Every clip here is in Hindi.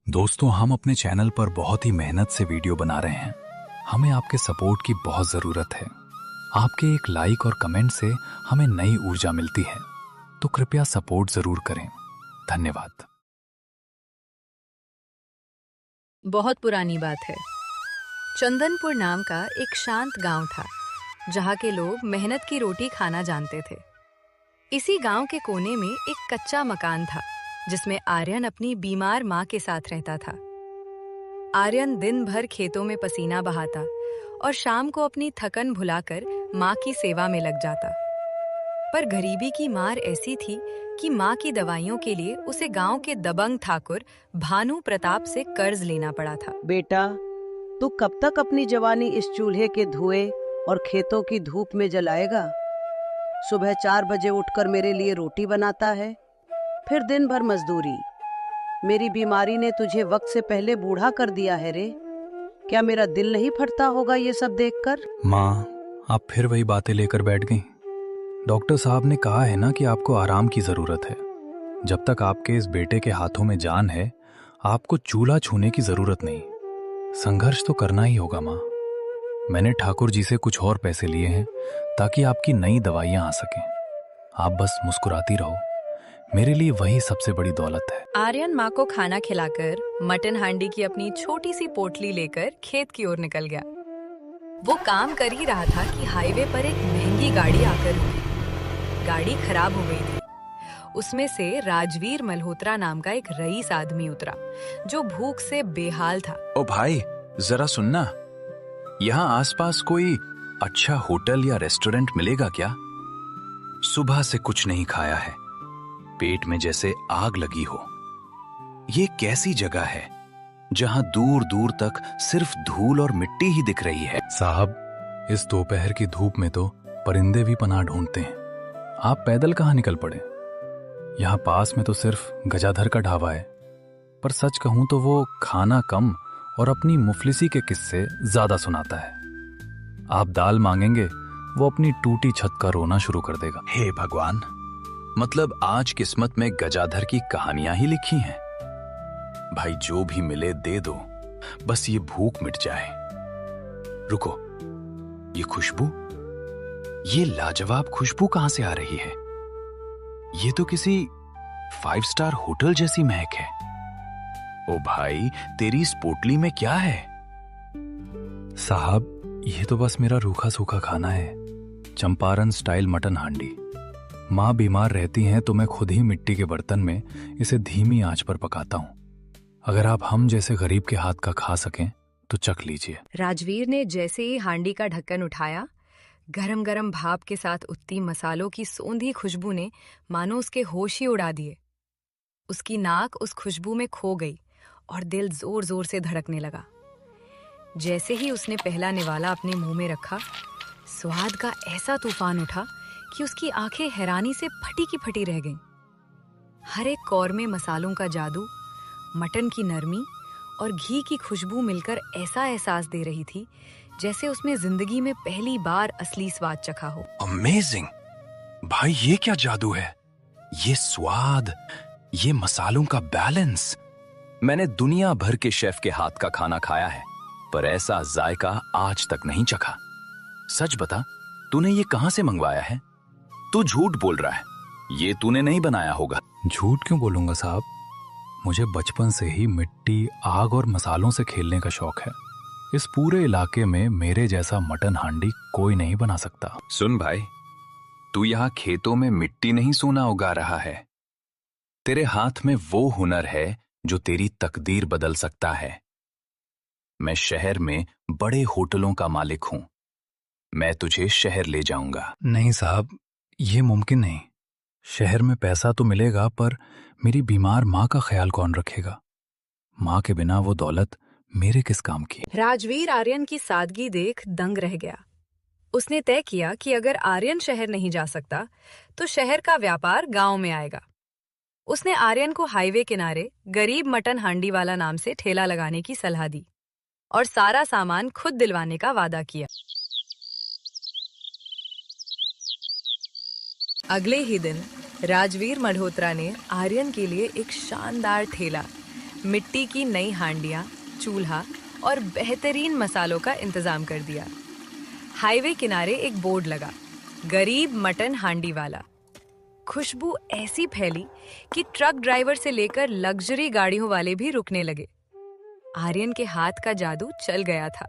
दोस्तों, हम अपने चैनल पर बहुत ही मेहनत से वीडियो बना रहे हैं। हमें आपके सपोर्ट की बहुत ज़रूरत है। आपके एक लाइक और कमेंट से हमें नई ऊर्जा मिलती है, तो कृपया सपोर्ट ज़रूर करें। धन्यवाद। बहुत पुरानी बात है। चंदनपुर नाम का एक शांत गांव था, जहां के लोग मेहनत की रोटी खाना जानते थे। इसी गांव के कोने में एक कच्चा मकान था, जिसमें आर्यन अपनी बीमार माँ के साथ रहता था। आर्यन दिन भर खेतों में पसीना बहाता और शाम को अपनी थकन भुलाकर माँ की सेवा में लग जाता। पर गरीबी की मार ऐसी थी कि माँ की दवाइयों के लिए उसे गांव के दबंग ठाकुर भानु प्रताप से कर्ज लेना पड़ा था। बेटा, तू कब तक अपनी जवानी इस चूल्हे के धुएं और खेतों की धूप में जलाएगा? सुबह 4 बजे उठकर मेरे लिए रोटी बनाता है, फिर दिन भर मजदूरी। मेरी बीमारी ने तुझे वक्त से पहले बूढ़ा कर दिया है रे। क्या मेरा दिल नहीं फटता होगा ये सब देखकर? माँ, आप फिर वही बातें लेकर बैठ गईं। डॉक्टर साहब ने कहा है ना कि आपको आराम की ज़रूरत है। जब तक आपके इस बेटे के हाथों में जान है, आपको चूल्हा छूने की ज़रूरत नहीं। संघर्ष तो करना ही होगा माँ। मैंने ठाकुर जी से कुछ और पैसे लिए हैं ताकि आपकी नई दवाइयाँ आ सकें। आप बस मुस्कुराती रहो, मेरे लिए वही सबसे बड़ी दौलत है। आर्यन माँ को खाना खिलाकर मटन हांडी की अपनी छोटी सी पोटली लेकर खेत की ओर निकल गया। वो काम कर ही रहा था कि हाईवे पर एक महंगी गाड़ी आकर रुकी। गाड़ी खराब हो गई थी। उसमें से राजवीर मल्होत्रा नाम का एक रईस आदमी उतरा, जो भूख से बेहाल था। ओ भाई, जरा सुनना। यहाँ आसपास कोई अच्छा होटल या रेस्टोरेंट मिलेगा क्या? सुबह से कुछ नहीं खाया है, पेट में जैसे आग लगी हो। ये कैसी जगह है जहां दूर दूर तक सिर्फ धूल और मिट्टी ही दिख रही है? साहब, इस दोपहर की धूप में तो परिंदे भी पनाह ढूंढते हैं। आप पैदल कहाँ निकल पड़े? यहाँ पास में तो सिर्फ गजाधर का ढाबा है, पर सच कहूं तो वो खाना कम और अपनी मुफलिसी के किस्से ज्यादा सुनाता है। आप दाल मांगेंगे, वो अपनी टूटी छत का रोना शुरू कर देगा। हे भगवान, मतलब आज किस्मत में गजाधर की कहानियां ही लिखी हैं। भाई, जो भी मिले दे दो, बस ये भूख मिट जाए। रुको, ये खुशबू, ये लाजवाब खुशबू कहां से आ रही है? ये तो किसी 5 स्टार होटल जैसी महक है। ओ भाई, तेरी इस पोटली में क्या है? साहब, ये तो बस मेरा रूखा सूखा खाना है, चंपारण स्टाइल मटन हांडी। माँ बीमार रहती हैं तो मैं खुद ही मिट्टी के बर्तन में इसे धीमी आंच पर पकाता हूँ। अगर आप हम जैसे गरीब के हाथ का खा सकें तो चख लीजिए। राजवीर ने जैसे ही हांडी का ढक्कन उठाया, गरम गरम भाप के साथ उठती मसालों की सोंधी खुशबू ने मानो उसके होश ही उड़ा दिए। उसकी नाक उस खुशबू में खो गई और दिल जोर जोर से धड़कने लगा। जैसे ही उसने पहला निवाला अपने मुंह में रखा, स्वाद का ऐसा तूफान उठा कि उसकी आंखें हैरानी से फटी की फटी रह गईं। हर एक कौर में मसालों का जादू, मटन की नरमी और घी की खुशबू मिलकर ऐसा एहसास दे रही थी जैसे उसने जिंदगी में पहली बार असली स्वाद चखा हो। अमेजिंग! भाई, ये क्या जादू है? ये स्वाद, ये मसालों का बैलेंस। मैंने दुनिया भर के शेफ के हाथ का खाना खाया है, पर ऐसा जायका आज तक नहीं चखा। सच बता, तूने ये कहां से मंगवाया है? तू झूठ बोल रहा है, ये तूने नहीं बनाया होगा। झूठ क्यों बोलूंगा साहब? मुझे बचपन से ही मिट्टी, आग और मसालों से खेलने का शौक है। इस पूरे इलाके में मेरे जैसा मटन हांडी कोई नहीं बना सकता। सुन भाई, तू यहाँ खेतों में मिट्टी नहीं सोना उगा रहा है। तेरे हाथ में वो हुनर है जो तेरी तकदीर बदल सकता है। मैं शहर में बड़े होटलों का मालिक हूं। मैं तुझे शहर ले जाऊंगा। नहीं साहब, ये मुमकिन नहीं। शहर में पैसा तो मिलेगा, पर मेरी बीमार माँ का ख्याल कौन रखेगा? माँ के बिना वो दौलत मेरे किस काम की? राजवीर आर्यन की सादगी देख दंग रह गया। उसने तय किया कि अगर आर्यन शहर नहीं जा सकता, तो शहर का व्यापार गांव में आएगा। उसने आर्यन को हाईवे किनारे गरीब मटन हांडी वाला नाम से ठेला लगाने की सलाह दी और सारा सामान खुद दिलवाने का वादा किया। अगले ही दिन राजवीर मल्होत्रा ने आर्यन के लिए एक शानदार ठेला मिट्टी की नई हांडियां, चूल्हा और बेहतरीन मसालों का इंतजाम कर दिया। हाईवे किनारे एक बोर्ड लगा, गरीब मटन हांडी वाला। खुशबू ऐसी फैली कि ट्रक ड्राइवर से लेकर लग्जरी गाड़ियों वाले भी रुकने लगे। आर्यन के हाथ का जादू चल गया था।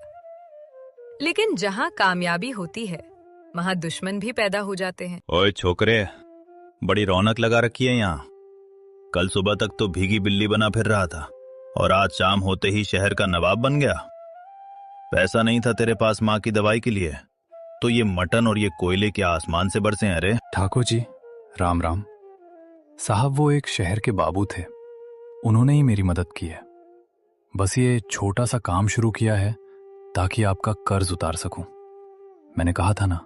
लेकिन जहां कामयाबी होती है, वहां दुश्मन भी पैदा हो जाते हैं। ओए छोकरे, बड़ी रौनक लगा रखी है यहाँ। कल सुबह तक तो भीगी बिल्ली बना फिर रहा था और आज शाम होते ही शहर का नवाब बन गया। पैसा नहीं था तेरे पास माँ की दवाई के लिए, तो ये मटन और ये कोयले के आसमान से बरसे हैं रे। ठाकुर जी, राम राम। साहब, वो एक शहर के बाबू थे, उन्होंने ही मेरी मदद की है। बस ये छोटा सा काम शुरू किया है ताकि आपका कर्ज उतार सकूं। मैंने कहा था ना,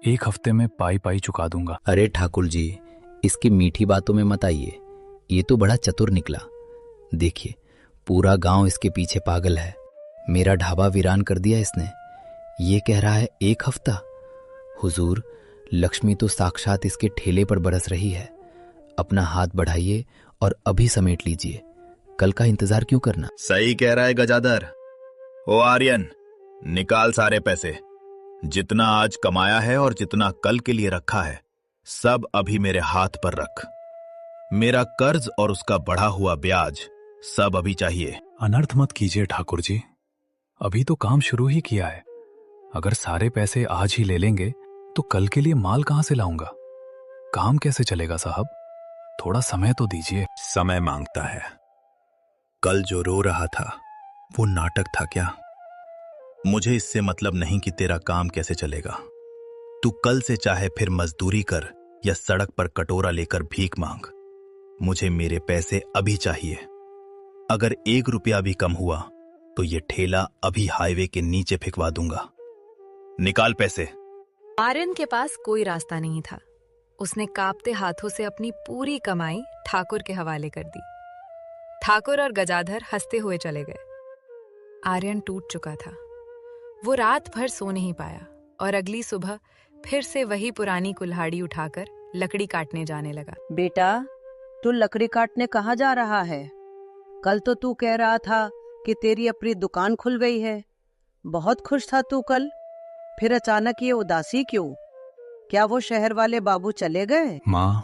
1 हफ्ते में पाई पाई चुका दूंगा। अरे ठाकुर जी, इसकी मीठी बातों में मत आइए, ये तो बड़ा चतुर निकला। देखिए, पूरा गांव इसके पीछे पागल है। मेरा ढाबा वीरान कर दिया इसने। ये कह रहा है 1 हफ्ता। हुजूर, लक्ष्मी तो साक्षात इसके ठेले पर बरस रही है। अपना हाथ बढ़ाइए और अभी समेट लीजिए, कल का इंतजार क्यों करना। सही कह रहा है गजाधर। ओ आर्यन, निकाल सारे पैसे, जितना आज कमाया है और जितना कल के लिए रखा है, सब अभी मेरे हाथ पर रख। मेरा कर्ज और उसका बढ़ा हुआ ब्याज सब अभी चाहिए। अनर्थ मत कीजिए ठाकुर जी, अभी तो काम शुरू ही किया है। अगर सारे पैसे आज ही ले लेंगे तो कल के लिए माल कहां से लाऊंगा? काम कैसे चलेगा साहब? थोड़ा समय तो दीजिए। समय मांगता है। कल जो रो रहा था वो नाटक था क्या? मुझे इससे मतलब नहीं कि तेरा काम कैसे चलेगा। तू कल से चाहे फिर मजदूरी कर या सड़क पर कटोरा लेकर भीख मांग, मुझे मेरे पैसे अभी चाहिए। अगर 1 रुपया भी कम हुआ तो ये ठेला अभी हाईवे के नीचे फेंकवा दूंगा। निकाल पैसे। आर्यन के पास कोई रास्ता नहीं था। उसने कांपते हाथों से अपनी पूरी कमाई ठाकुर के हवाले कर दी। ठाकुर और गजाधर हंसते हुए चले गए। आर्यन टूट चुका था। वो रात भर सो नहीं पाया और अगली सुबह फिर से वही पुरानी कुल्हाड़ी उठाकर लकड़ी काटने जाने लगा। बेटा, तू लकड़ी काटने कहाँ जा रहा है? कल तो तू कह रहा था कि तेरी अपनी दुकान खुल गई है। बहुत खुश था तू कल, फिर अचानक ये उदासी क्यों? क्या वो शहर वाले बाबू चले गए? माँ,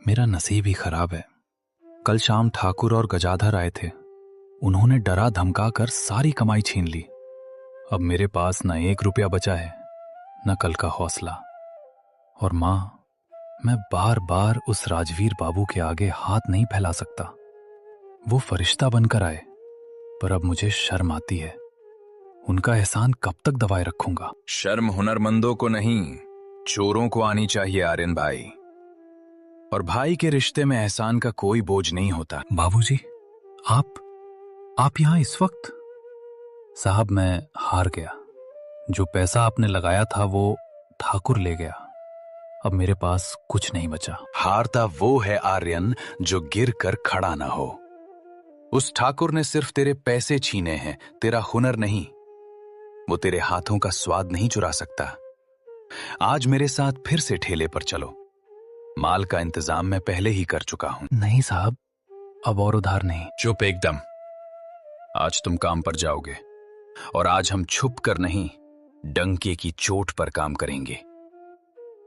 मेरा नसीब ही खराब है। कल शाम ठाकुर और गजाधर आए थे। उन्होंने डरा धमका कर सारी कमाई छीन ली। अब मेरे पास न 1 रुपया बचा है, न कल का हौसला। और माँ, मैं बार बार उस राजवीर बाबू के आगे हाथ नहीं फैला सकता। वो फरिश्ता बनकर आए, पर अब मुझे शर्म आती है। उनका एहसान कब तक दबाए रखूंगा? शर्म हुनरमंदों को नहीं, चोरों को आनी चाहिए आर्यन भाई। और भाई के रिश्ते में एहसान का कोई बोझ नहीं होता। बाबूजी, आप यहां इस वक्त? साहब, मैं हार गया। जो पैसा आपने लगाया था वो ठाकुर ले गया। अब मेरे पास कुछ नहीं बचा। हारता वो है आर्यन जो गिर कर खड़ा ना हो। उस ठाकुर ने सिर्फ तेरे पैसे छीने हैं, तेरा हुनर नहीं। वो तेरे हाथों का स्वाद नहीं चुरा सकता। आज मेरे साथ फिर से ठेले पर चलो। माल का इंतजाम मैं पहले ही कर चुका हूं। नहीं साहब, अब और उधार नहीं। चुप एकदम। आज तुम काम पर जाओगे और आज हम छुप कर नहीं, डंके की चोट पर काम करेंगे।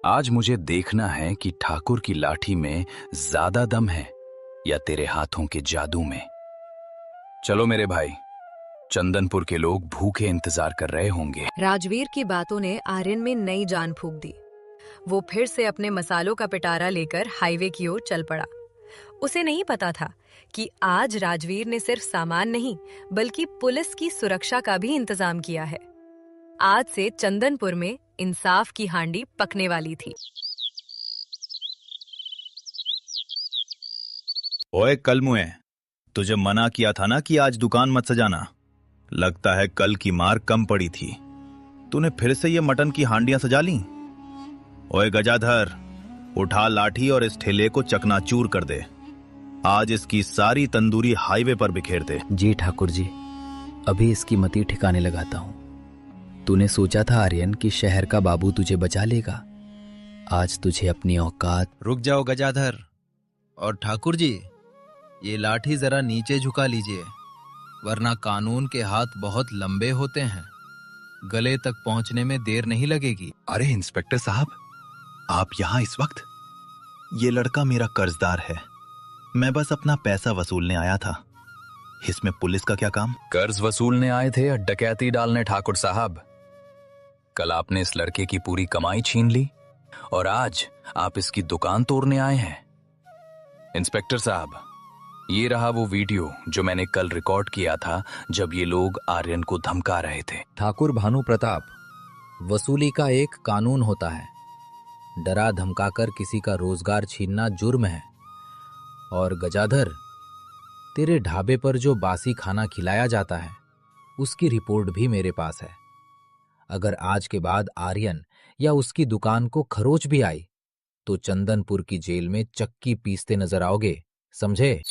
आज मुझे देखना है कि ठाकुर की लाठी में ज्यादा दम है या तेरे हाथों के जादू में। चलो मेरे भाई, चंदनपुर के लोग भूखे इंतजार कर रहे होंगे। राजवीर की बातों ने आर्यन में नई जान फूंक दी। वो फिर से अपने मसालों का पिटारा लेकर हाईवे की ओर चल पड़ा। उसे नहीं पता था कि आज राजवीर ने सिर्फ सामान नहीं, बल्कि पुलिस की सुरक्षा का भी इंतजाम किया है। आज से चंदनपुर में इंसाफ की हांडी पकने वाली थी। ओए कलमुए, तुझे मना किया था ना कि आज दुकान मत सजाना। लगता है कल की मार कम पड़ी थी। तूने फिर से ये मटन की हांडियां सजा ली। ओए गजाधर, उठा लाठी और इस ठेले को चकनाचूर कर दे। आज इसकी सारी तंदूरी हाईवे पर बिखेर दे। जी ठाकुर जी, अभी इसकी मति ठिकाने लगाता हूँ। तूने सोचा था आर्यन कि शहर का बाबू तुझे बचा लेगा। आज तुझे अपनी औकात। रुक जाओ गजाधर और ठाकुर जी, ये लाठी जरा नीचे झुका लीजिए, वरना कानून के हाथ बहुत लंबे होते हैं। गले तक पहुंचने में देर नहीं लगेगी। अरे इंस्पेक्टर साहब, आप यहाँ इस वक्त? ये लड़का मेरा कर्जदार है, मैं बस अपना पैसा वसूलने आया था। इसमें पुलिस का क्या काम? कर्ज वसूलने आए थे या डकैती डालने ठाकुर साहब? कल आपने इस लड़के की पूरी कमाई छीन ली और आज आप इसकी दुकान तोड़ने आए हैं। इंस्पेक्टर साहब, ये रहा वो वीडियो जो मैंने कल रिकॉर्ड किया था जब ये लोग आर्यन को धमका रहे थे। ठाकुर भानु प्रताप, वसूली का एक कानून होता है। डरा धमकाकर किसी का रोजगार छीनना जुर्म है। और गजाधर, तेरे ढाबे पर जो बासी खाना खिलाया जाता है उसकी रिपोर्ट भी मेरे पास है। अगर आज के बाद आर्यन या उसकी दुकान को खरोच भी आई तो चंदनपुर की जेल में चक्की पीसते नजर आओगे, समझे?